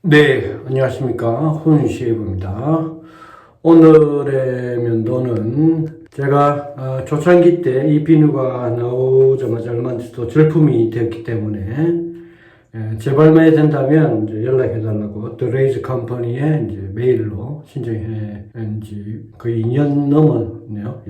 네, 안녕하십니까. 혼시에브입니다. 오늘의 면도는 제가 초창기 때 이 비누가 나오자마자 얼마 또 절품이 되었기 때문에 재발매 된다면 이제 연락해달라고 The Raise 컴퍼니에 이제 메일로 신청해 지 거의 2년 넘었네요.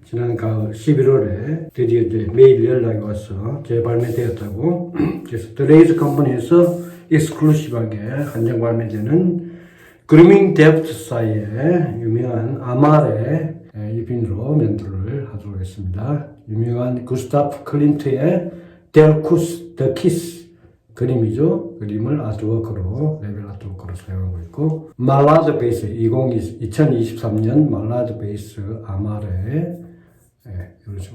지난 가을 11월에 드디어 이제 메일 연락이 와서 재발매되었다고. 그래서 The Raise 컴퍼니에서 익스클루시브하게 한정 발매되는 그루밍 데프트사이의 유명한 아마레 이 비누로 면도를 하도록 하겠습니다. 유명한 구스타프 클린트의 델쿠스 더 키스 그림이죠. 그림을 아트워크로, 레벨 아트워크로 사용하고 있고, 말라드 베이스 2023년 말라드 베이스 아마레 이렇게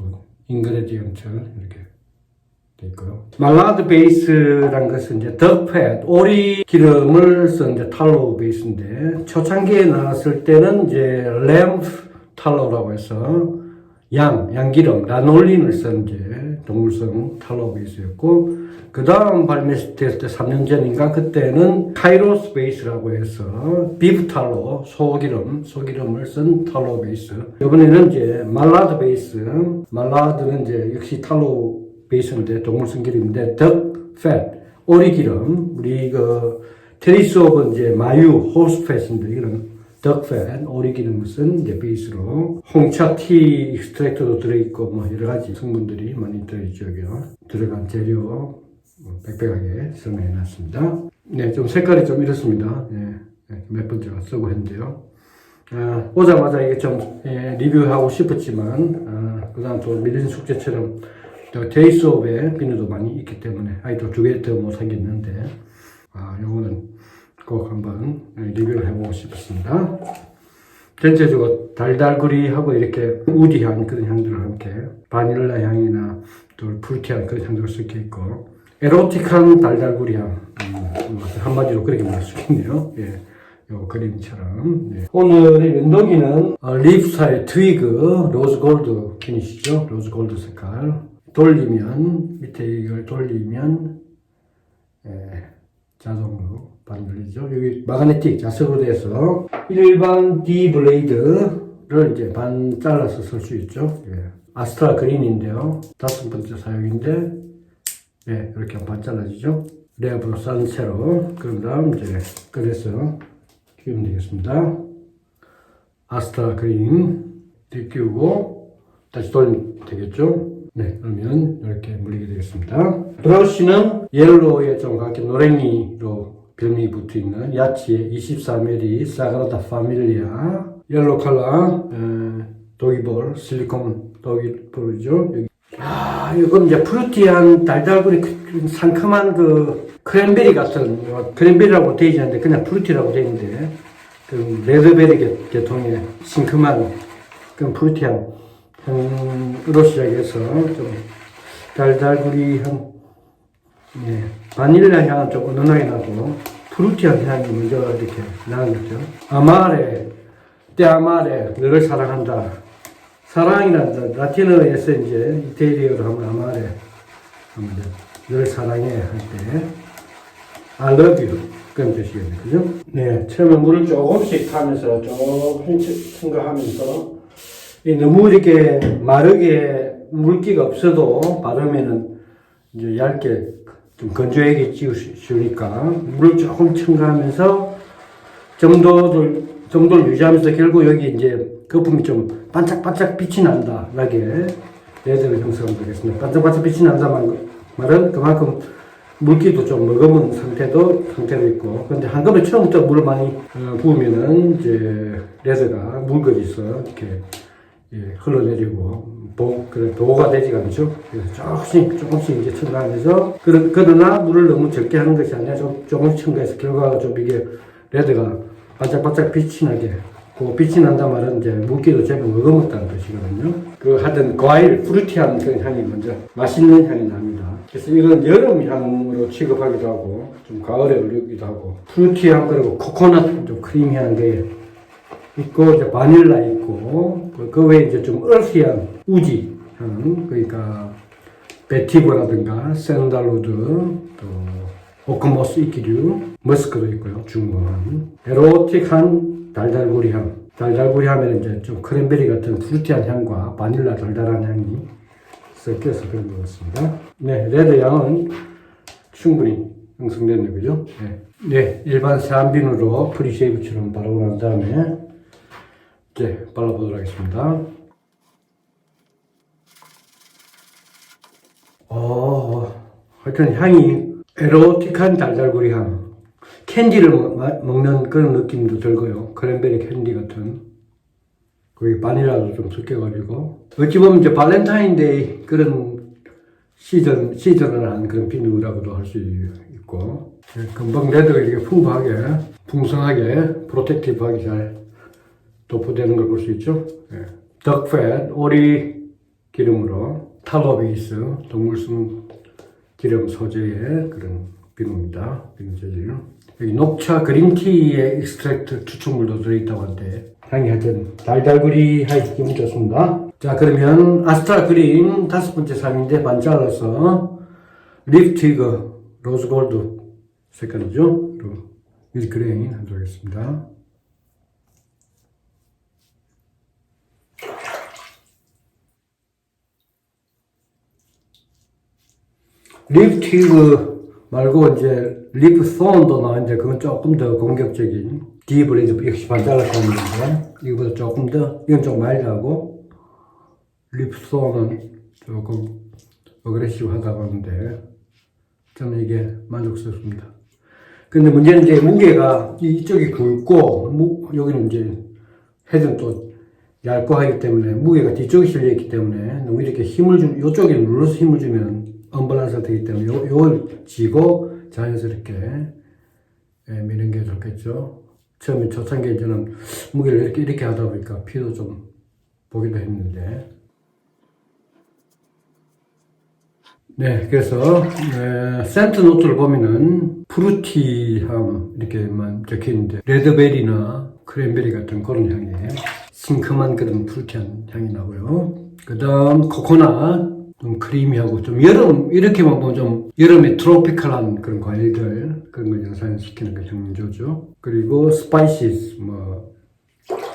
인그레디언트 이렇게 돼 있고요. 말라드 베이스란 것은 이제 덕팻, 오리 기름을 쓴 이제 탈로우 베이스인데, 초창기에 나왔을 때는 이제 램프 탈로우라고 해서 양기름, 라놀린을 쓴 이제 동물성 탈로우 베이스였고, 그 다음 발매됐을 때 3년 전인가 그때는 카이로스 베이스라고 해서 비프 탈로, 소기름을 쓴 탈로우 베이스. 이번에는 이제 말라드 베이스, 말라드는 이제 역시 탈로우 베이스인데 동물성 기름인데 덕팻, 오리기름, 우리 그 테리스옵은 이제 마유, 호스팻인데 이거는 덕팻, 오리기름을 쓴 이제 베이스로 홍차 티 익스트랙트도 들어있고 뭐 여러 가지 성분들이 많이 들어있죠. 들어간 재료 빽빽하게 설명해 놨습니다. 네, 좀 색깔이 좀 이렇습니다. 몇 번째가 쓰고 했는데요. 오자마자 이게 좀 리뷰하고 싶었지만 그 다음 또 밀린 숙제처럼 또 데이스옵의 비누도 많이 있기 때문에 또 두 개 더 못 사겠는데 요거는 꼭 한번 리뷰를 해보고 싶었습니다. 전체적으로 달달구리하고 이렇게 우디한 그런 향들을 함께 바닐라 향이나 또 프루티한 그런 향들을 섞여 있고 에로틱한 달달구리향 한마디로 그렇게 말할 수 있겠네요. 요 그림처럼. 오늘의 면도기는 립사의 트위그 로즈 골드 피니시죠. 로즈 골드 색깔. 돌리면 밑에 이걸 돌리면 자동으로 반열리죠. 여기 마그네틱 자석으로 돼서 일반 D 블레이드를 이제 반 잘라서 쓸 수 있죠. 아스트라 그린인데요. 5번째 사용인데 이렇게 반 잘라지죠. 랩으로 싼 채로 그런 다음 이제 꺼내서 끼우면 되겠습니다. 아스트라 그린 끼우고 다시 돌리면 되겠죠. 그러면 이렇게 물리게 되겠습니다. 브러쉬는 옐로우에 좀 가볍게 노랭이로 별명이 붙어있는 야치의 24mm 사그라다 파밀리아 옐로우 컬러 도기볼 실리콘 도기볼이죠. 이건 이제 프루티한 달달구리 상큼한 그 크랜베리 같은 크랜베리라고 되어 있지 않는데 그냥 프루티라고 되어 있는데 그 레드베리 계통의 싱큼한 그런 프루티한 향으로 시작해서 좀 달달구리한 바닐라 향은 좀 은은하게 나고 프루티한 향이 먼저 이렇게 나는 거죠. 아마레, 때 아마레, 너를 사랑한다. 사랑이란 라틴어에서 이제 이태리어로 하면 아마레 하면 널 사랑해 할 때 I love you 그런 뜻이겠네요. 그죠? 처음에 물을 조금씩 타면서 조금씩 첨가하면서 너무 이렇게 마르게 물기가 없어도 바르면은 이제 얇게 좀 건조하게 찍으시니까 물을 조금 첨가하면서 점도를 유지하면서 결국 여기 이제 거품이 좀 반짝반짝 빛이 난다. 라게 레드를 형성하면 되겠습니다. 반짝반짝 빛이 난다 말은 그만큼 물기도 좀 머금은 상태로 있고, 근데 한꺼번에 처음부터 물을 많이 부으면은 이제 레드가 묽어져서 이렇게 흘러내리고 보호가 되지가 않죠. 그래서 조금씩 이제 첨가하면서 그러나 물을 너무 적게 하는 것이 아니라 조금씩 첨가해서 결과가 좀 이게 레드가 반짝반짝 빛이 나게. 빛이 난다 말은 이제 물기도 제법 머금었다는 뜻이거든요. 하여튼 과일, 프루티한 그런 향이 먼저 맛있는 향이 납니다. 그래서 이건 여름 향으로 취급하기도 하고 좀 가을에 어울리기도 하고 프루티한 그리고 코코넛 좀 크리미한 게 있고 이제 바닐라 있고 그 외에 이제 좀 얼스한 우지 향 그러니까 베티브라든가 샌달우드 또 오크모스 이끼류, 머스크도 있고요. 중국은 에로틱한 달달구리 향. 달달구리 하면 이제 좀 크랜베리 같은 프루티한 향과 바닐라 달달한 향이 섞여서 그런 것 같습니다. 네, 레드 향은 충분히 형성됐네, 그죠? 네. 네, 일반 세안비누로 프리쉐이브처럼 바르고 난 다음에 이제 발라보도록 하겠습니다. 하여튼 향이 에로틱한 달달구리 향. 캔디를 먹는 그런 느낌도 들고요. 크랜베리 캔디 같은. 거기 바닐라도 좀 섞여가지고. 어찌 보면 이제 발렌타인데이 그런 시즌을 한 그런 비누라고도 할 수 있고. 금방 레드가 이렇게 풍부하게, 풍성하게, 프로텍티브하게 잘 도포되는 걸 볼 수 있죠. 덕팻, 오리 기름으로, 탈로 베이스, 동물순 기름 소재의 그런 비누입니다. 비누 재질. 여기 녹차 그린티의 익스트랙트 추출물도 들어있다고 하는데 향이 하여튼 달달구리하게 기분 좋습니다. 자, 그러면 아스트라 그린 5번째 상인데 반잘라서 립티그 로즈골드 색깔이죠. 그리고 윌그레인 하도록 하겠습니다. 립티그 말고 이제 립손도 나왔는데 그건 조금 더 공격적인 디브레이드 역시 반잘라서 하는데 이거보다 조금 더 이건 좀 마일드하고 립손은 조금 어그레시브하다고 하는데 저는 이게 만족스럽습니다. 근데 문제는 이제 무게가 이쪽이 굵고 여기는 이제 헤드는 또 얇고 하기 때문에 무게가 뒤쪽에 실려있기 때문에 너무 이렇게 힘을 이쪽에 눌러서 힘을 주면 언밸런스가 되기 때문에 요걸 쥐고 자연스럽게 미는 게 좋겠죠. 처음에 초창기에 저는 무게를 이렇게 하다 보니까 피도 좀 보기도 했는데 네, 그래서 센트 노트를 보면은 프루티함 이렇게만 적혀있는데 레드베리나 크랜베리 같은 그런 향이에요. 싱크한 그런 프루티한 향이 나고요. 그 다음 코코넛 좀 크리미하고 좀 여름 이렇게만 보면 좀 여름에 트로피컬한 그런 과일들 그런 걸 연상시키는 게 향조죠. 그리고 스파이시스 뭐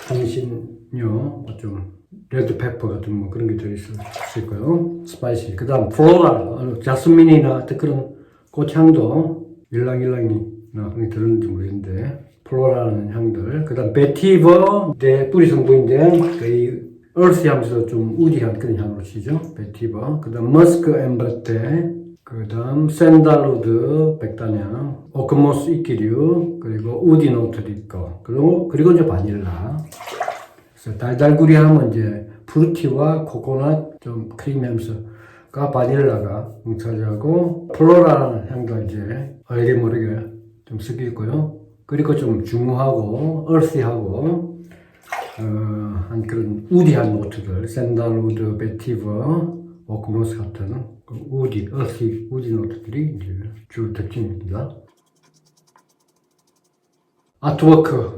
향신료 좀 레드페퍼 같은 뭐 그런 게 들어있을 수 있고요. 스파이시. 그 다음 플로랄 자스민이나 그런 꽃향도 일랑일랑이나 그런 게 들었는지 모르겠는데 플로랄한 향들. 그 다음 베티버 내 뿌리 성분인데 거의 얼스 하면서 좀 우디한 그런 향으로 치죠. 베티버. 그 다음 머스크 엠브레테. 그 다음 샌달우드 백단향. 오크모스 이끼류. 그리고 우디 노트도 있고. 그리고 이제 바닐라. 그래서 달달구리 하면 이제 프루티와 코코넛 좀 크리미하면서가 바닐라가 차지하고 플로랄 향도 이제 알게 모르게 좀 섞여 있고요. 그리고 좀 중후하고 얼씨하고 한 그런 우디한 노트들, 샌달우드, 베티버, 오크모스 같은 우디 노트들이 이제 주 특징입니다. 아트워크,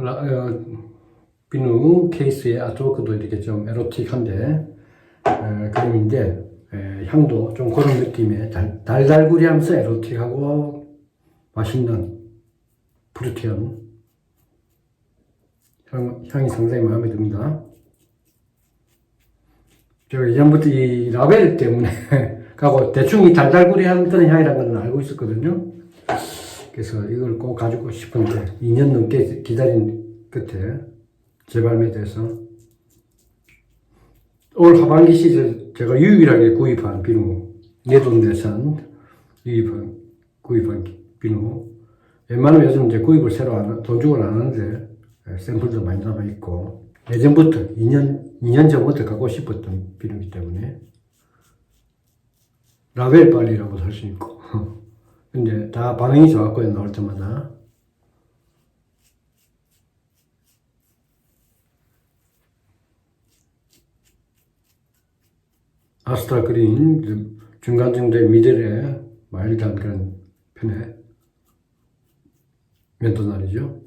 비누 케이스의 아트워크도 이렇게 좀 에로틱한데, 그림인데, 향도 좀 그런 느낌의 달달구리 하면서 에로틱하고 맛있는 프루티한 향이 상당히 마음에 듭니다. 제가 예전부터 이 라벨 때문에 가고 대충 이 달달구리 하는 향이라는 건 알고 있었거든요. 그래서 이걸 꼭 가지고 싶은데 2년 넘게 기다린 끝에 재발매돼서 올 하반기 시즌 제가 유일하게 구입한 비누 내돈내산 구입한 비누 웬만하면 요즘 이제 구입을 새로 돈 주고 안 하는데 샘플도 많이 남아있고 예전부터 2년 전부터 갖고 싶었던 비누이기 때문에 라벨 빨리라고도 할 수 있고 근데 다 반응이 좋았고요. 나올 때마다 아스트라 그린 중간 정도의 미들의 마일드한 그런 편의 면도날이죠.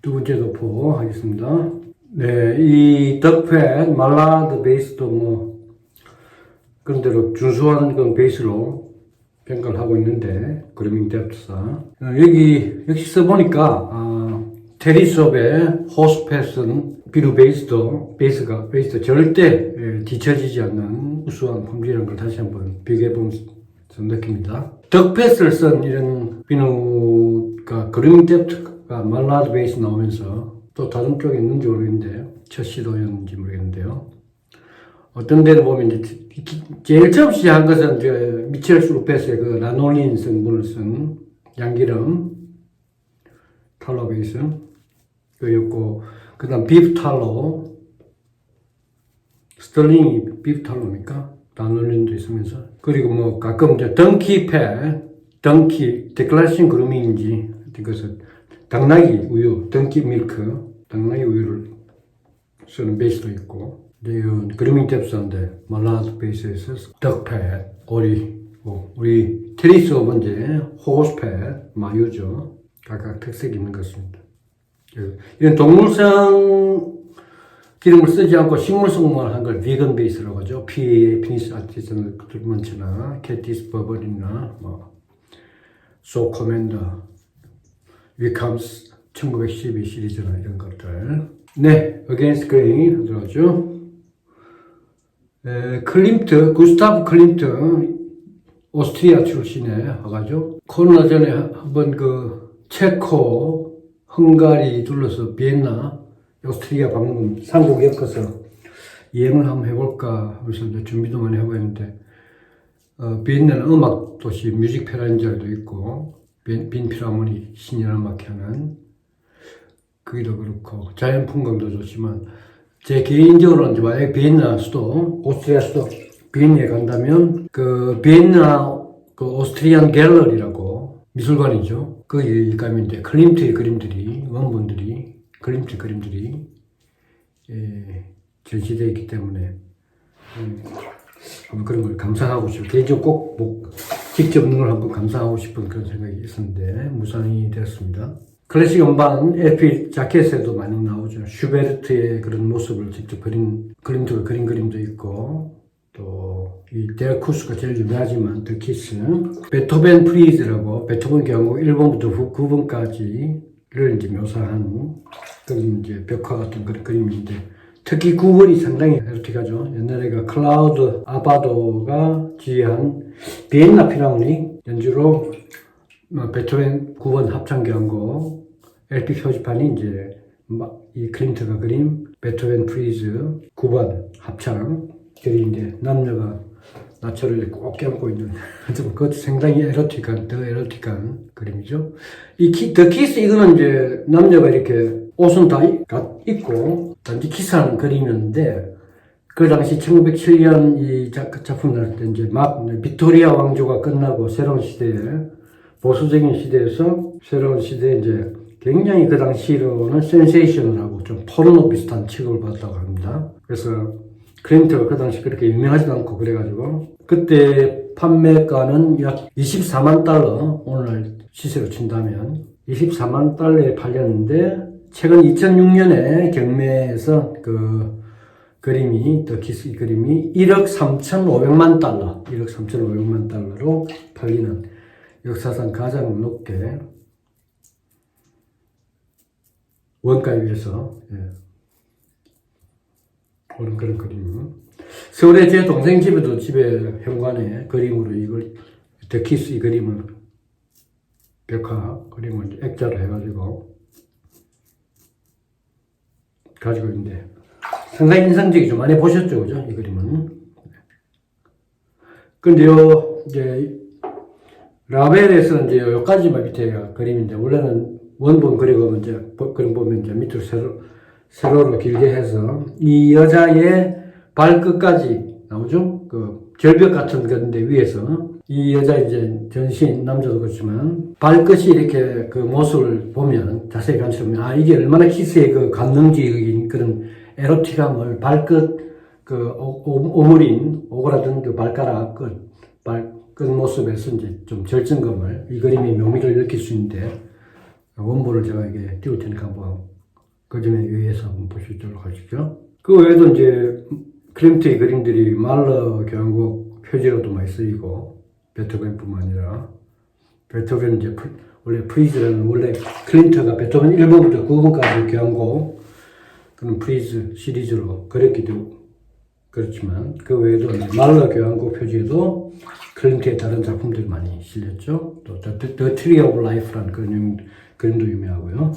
두 번째 도포 하겠습니다. 네, 이 덕팻 말라드 베이스도 뭐 그런대로 준수한 그 베이스로 평가를 하고 있는데, 그루밍 뎁스가. 여기 역시 써보니까, 테리스업의 호스펫은 비누 베이스가 절대 뒤처지지 않는 우수한 품질이라는 걸 다시 한번 비교해보면서 느낍니다. 덕펫을 쓴 이런 비누가 그루밍 뎁스가 말라드 베이스 나오면서 또 다른 쪽에 있는지 모르겠는데, 첫 시도였는지 모르겠는데요. 어떤 데를 보면 이제 제일 처음 시작한 것은 이제 미첼 수루펫의 그 라놀린 성분을 쓴 양기름 탈로 베이스 그였고, 그 다음 비프 탈로, 스털링이 비프 탈로입니까? 라놀린도 있으면서. 그리고 뭐 가끔 이제 덩키 데클라싱 그루밍인지 그것은 당나귀 우유, 덩키 밀크, 당나귀 우유를 쓰는 베이스도 있고, 이건 그루밍 뎁스인데 말라드 베이스에서 덕펫, 우리 테리스업은 이제 호스펫, 마유죠. 각각 특색이 있는 것 같습니다. 이런 동물성 기름을 쓰지 않고 식물성만 한 걸 비건 베이스라고 하죠. PA, 피니시 아티저널 트리트먼트나 캐티스 버버리나 소 커맨더, 위캄스 1912 시리즈나 이런 것들. 네, 어게인스트 그레인 들어가죠. 구스타프 클림트, 오스트리아 출신의 화가죠. 코로나 전에 한번 체코, 헝가리 둘러서 비엔나, 오스트리아 방문 삼국 엮어서 여행을 한번 해볼까 하면서 이제 준비도 많이 하고 있는데, 비엔나는 음악 도시 뮤직 페란젤도 있고, 빈 필하모니 신인음악회는 거기도 그렇고 자연 풍광도 좋지만, 제 개인적으로는 이제 만약에 비엔나 수도, 오스트리아 수도 비엔나에 간다면 비엔나 오스트리안 갤러리라고 미술관이죠. 거기 가면 이제 클림트의 그림들이, 원본들이, 클림트 그림들이 전시되어 있기 때문에 한번 그런 걸 감상하고 싶어요. 개인적으로 꼭 직접 있는 걸 한번 감상하고 싶은 그런 생각이 있었는데 무산이 되었습니다. 클래식 음반 LP 자켓에도 많이 나오죠. 슈베르트의 그런 모습을 직접 그린 클림트가 그린 그림도 있고, 또 이 데르쿠스가 제일 유명하지만 더 키스, 베토벤 프리즈라고 베토벤 경곡 1번부터 9번까지를 이제 묘사한 그런 이제 벽화 같은 그런 그림인데, 특히 9번이 상당히 에로틱하죠. 옛날에 클라우드 아바도가 지휘한 비엔나 필하모닉 연주로 베토벤 9번 합창 경곡 LP 표지판이 이제 이 클림트가 그림 베토벤 프리즈 9번 합창 그림인데, 남녀가 나처를 꼭 껴안고 있는 그것도 상당히 더 에로틱한 그림이죠. 더 키스 이거는 이제 남녀가 이렇게 옷은 다 입고 단지 키스하는 그림이었는데, 그 당시 1907년 이 작품을 할 때 이제 막 빅토리아 왕조가 끝나고 새로운 시대에, 보수적인 시대에서 새로운 시대에 이제 굉장히 그 당시로는 센세이션을하고 좀 포르노 비슷한 취급을 받았다고 합니다. 그래서 클림트가 그 당시 그렇게 유명하지도 않고 그래가지고 그때 판매가는 약 24만 달러, 오늘 시세로 친다면 24만 달러에 팔렸는데, 최근 2006년에 경매에서 그림이, 더 키스 그림이 1억 3,500만 달러, 1억 3,500만 달러로 팔리는 역사상 가장 높게 원가에 비해서 오른 그런 그림. 서울에 제 동생 집에도 집에 현관에 그림으로 이걸 더 키스 이 그림을 벽화 그림을 액자로 해가지고 가지고 있는데 상당히 인상적이죠. 많이 보셨죠, 그죠? 이 그림은. 근데요, 이제 라벨에서 이제 여기까지만 밑에가 그림인데, 원래는 원본 그리고 이제 그림 보면 이제 밑으로 세로로 길게 해서 이 여자의 발끝까지 나오죠? 절벽 같은 건데 위에서 이 여자 이제 전신 남자도 그렇지만 발끝이 이렇게 그 모습을 보면 자세히 관찰하면 이게 얼마나 키스의 관능적인 그런 에로틱함을 발끝 오므린 오그라든 발가락 발끝 모습에서 이제 좀 절정감을 이 그림의 묘미를 느낄 수 있는데, 원본을 제가 이게 띄울 테니까 한번 그 점에 의해서 한번 보시도록 하시죠. 그 외에도 이제 클림트의 그림들이 말러 교향곡 표지로도 많이 쓰이고, 베토벤뿐만 아니라, 베토벤 이제 원래 프리즈라는 원래 클린트가 베토벤 1번부터 9번까지 교향곡 그런 프리즈 시리즈로 그렸기도 그렇지만 그 외에도 말러 교향곡 표지에도 클린트의 다른 작품들이 많이 실렸죠. 또 The Tree of Life라는 그림도 유명하고요.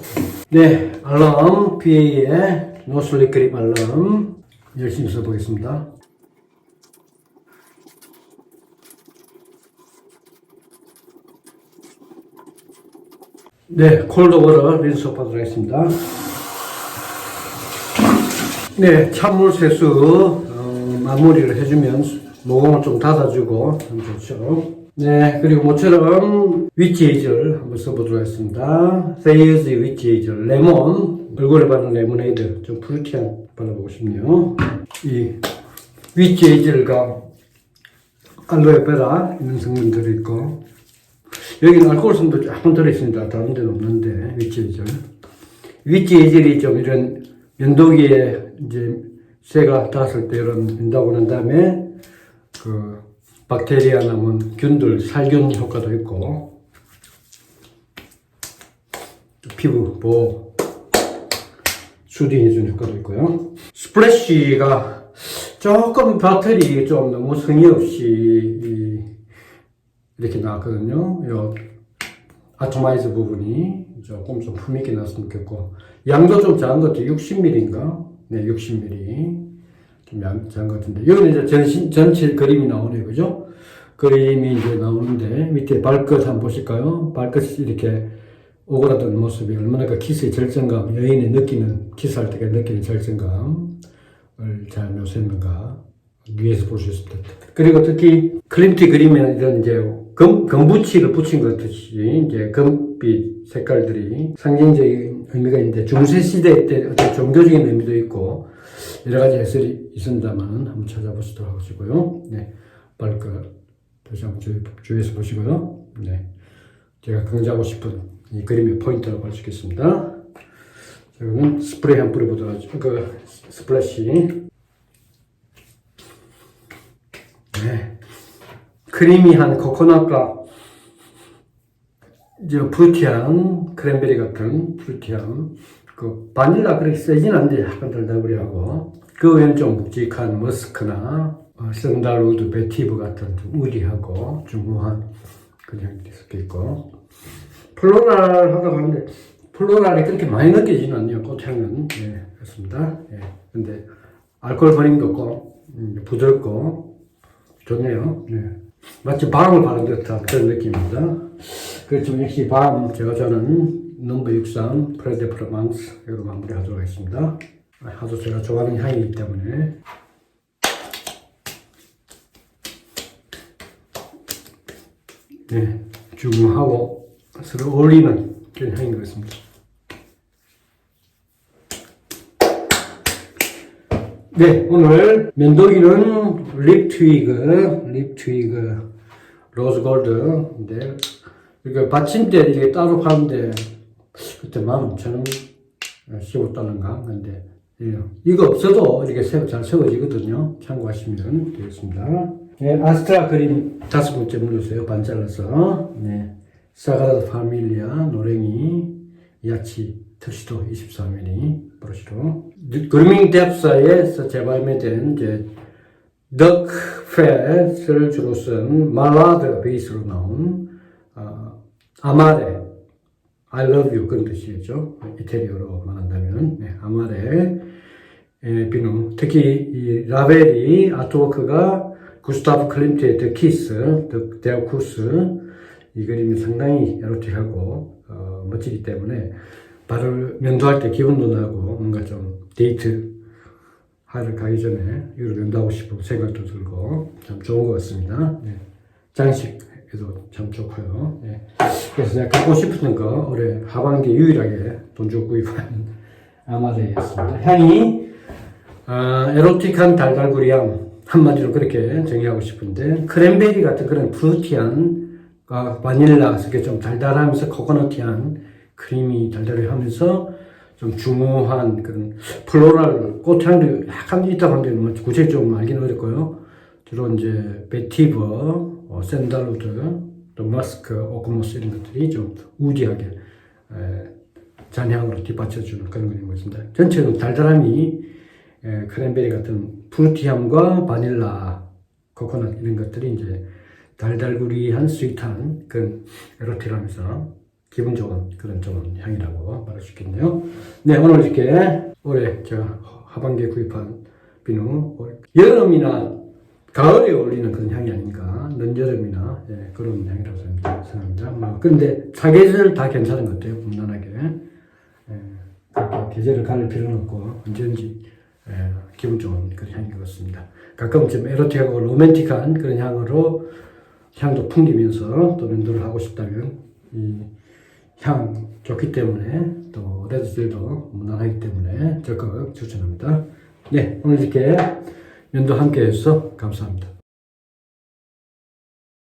네, 알럼 PA의 No Sleep 그립 알럼 열심히 써보겠습니다. 네, 콜드 워터 린스업 하도록 하겠습니다. 네, 찬물 세수 마무리를 해주면 모공을 좀 닫아주고 참 좋죠. 네, 그리고 모처럼 위치에이저를 한번 써보도록 하겠습니다. 세이어즈 위치에이저 레몬, 얼굴에 바르는 레모네이드 좀 프루티한 발라보고 싶네요. 이 위치에이저가 알로에베라 있는 성분 들어있고 여기는 알코올성도 조금 들어있습니다. 다른 데는 없는데 위치에이저 위치에이저이 좀 이런 면도기에 이제 새가 닿았을 때 이런 된다고 난 다음에 그 박테리아나 뭐 균들 살균 효과도 있고 피부 보호 수딩해주는 효과도 있고요. 스플래시가 조금 배터리 좀 너무 성의 없이 이렇게 나왔거든요. 요 아토마이즈 부분이 조금 좀 품있게 나왔으면 좋겠고 양도 좀 작은 것 같아요. 60mm인가? 네, 60mm. 좀 작은 것 같은데. 여기는 이제 전체 그림이 나오네요. 그죠? 그림이 이제 나오는데, 밑에 발끝 한번 보실까요? 발끝이 이렇게 오그라든 모습이 얼마나 그 키스의 절정감, 여인이 느끼는, 키스할 때 느끼는 절정감을 잘 묘사했는가. 위에서 볼 수 있을 것 같아요. 그리고 특히 클림트 그림에는 이런 이제 금붙이를 붙인 것 같이 이제 금빛 색깔들이 상징적인 의미가 있는데 중세 시대 때 어떤 종교적인 의미도 있고 여러 가지 해설이 있습니다만 한번 찾아보시도록 하시고요. 네, 발끝 다시 한번 주의해서 보시고요. 네, 제가 강조하고 싶은 이 그림의 포인트라고 할 수 있겠습니다. 저는 스프레이 한 뿌려보도록 하죠. 그 스플래시. 네. 크리미한 코코넛과 이제 프루티한 크랜베리 같은 프루티한 그 바닐라 그렇게 세진 않는데 약간 달달구리하고 그 외에는 좀 묵직한 머스크나 샌달우드, 베티브 같은 좀 우리하고 중후한 그런 향이 섞여 있고 플로랄 하다고 하는데 플로랄이 그렇게 많이 느껴지는 않네요. 꽃향은. 네, 그렇습니다. 네. 근데 알코올 버림도 없고 부드럽고 좋네요. 네. 마치 밤을 바른 듯한 그런 느낌입니다. 그렇지만 역시 밤, 저는 넘버 63 프레데 프로망스로 마무리하도록 하겠습니다. 아주 제가 좋아하는 향이기 때문에. 네, 중후하고 서로 어울리는 그런 향인 것 같습니다. 네, 오늘 면도기는 립 트위그 로즈 골드인데 이게 받침대 이게 따로 파는데 그때 15,000원 15달러인가 근데 이거 없어도 이렇게 잘 세워지거든요. 참고하시면 되겠습니다. 네, 아스트라 그림 5번째 눌러주세요. 반 잘라서. 네, 사그라다 파밀리아 노랭이 야치 턱시도 24mm 브러쉬로 그루밍 뎁사에서 재발매된 이제 덕팻을 주로 쓴 말라드 베이스로 나온 아마레 I love you 그런 뜻이겠죠. 이태리어로 말한다면 네, 아마레 비누 특히 이 라벨이 아트워크가 구스타프 클림트의 더 키스, 더 데어쿠스 이 그림이 상당히 에로틱하고 멋지기 때문에 바로 면도할 때 기분도 나고 뭔가 좀 데이트 하러 가기 전에 이걸 면도하고 싶은 생각도 들고 참 좋은 것 같습니다. 네. 장식에도 참 좋고요. 네. 그래서 제가 갖고 싶은 거 올해 하반기 유일하게 돈 주고 구입한 아마레였습니다. 향이 에로틱한 달달구리함 한마디로 그렇게 정의하고 싶은데 크랜베리 같은 그런 프루티한 바닐라 그게 좀 달달하면서 코코넛이한 크림이 달달해 하면서 좀 중후한 그런 플로럴 꽃향도 약간 있다고 하는데 구체적으로 알기는 어렵고요. 주로 이제 베티버, 샌달우드, 또 머스크, 오크모스 이런 것들이 좀 우디하게 잔향으로 뒷받쳐주는 그런 거 있는 것입니다. 전체는 달달함이 크랜베리 같은 프루티함과 바닐라, 코코넛 이런 것들이 이제 달달구리한 스윗한 그런 에로틱하면서 기분 좋은 그런 좋은 향이라고 말할 수 있겠네요. 네, 오늘 이렇게 올해 제가 하반기에 구입한 비누 여름이나 가을에 어울리는 그런 향이 아닌가, 늦여름이나 그런 향이라고 생각합니다. 근데 사계절 다 괜찮은 것 같아요. 무난하게 그렇게 계절을 가릴 필요는 없고 언제든지 기분 좋은 그런 향인 것 같습니다. 가끔 좀 에로틱하고 로맨틱한 그런 향으로 향도 풍기면서 또 면도를 하고 싶다면 이 향 좋기 때문에 또 레드젤도 무난하기 때문에 적극 추천합니다. 네, 오늘 이렇게 면도 함께 해주셔서 감사합니다.